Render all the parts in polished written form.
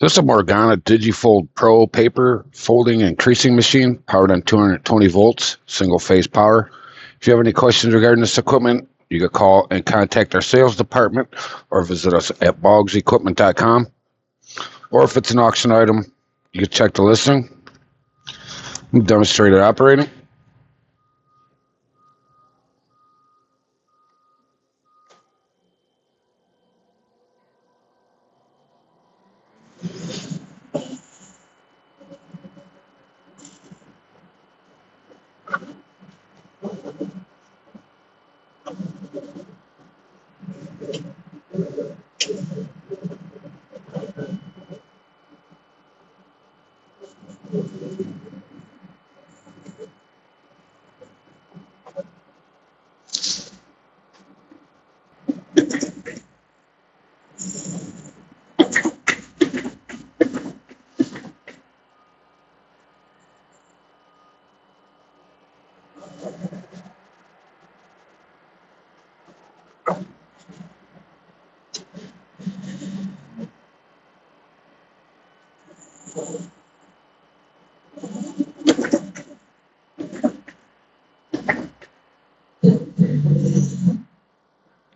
This is a Morgana DigiFold Pro paper folding and creasing machine powered on 220 volts, single phase power. If you have any questions regarding this equipment, you can call and contact our sales department or visit us at boggsequipment.com. Or if it's an auction item, you can check the listing and demonstrate it operating.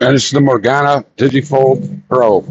And it's the Morgana DigiFold Pro.